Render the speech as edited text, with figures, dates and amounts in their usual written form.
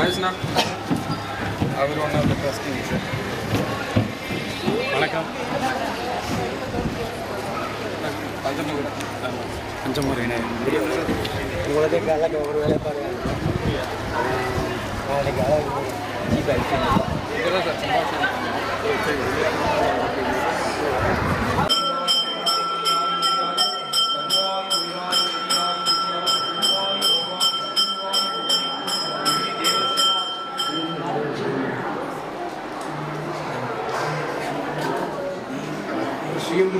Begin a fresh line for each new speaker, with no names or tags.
nice now. I will one of the first things. வணக்கம் கொஞ்சம் முறையினே
உங்களுக்கு காலக்கு ஒரு வேலை பாருங்க நாளைக்கு அழகு ஜீப் ஆயிடுச்சு Siung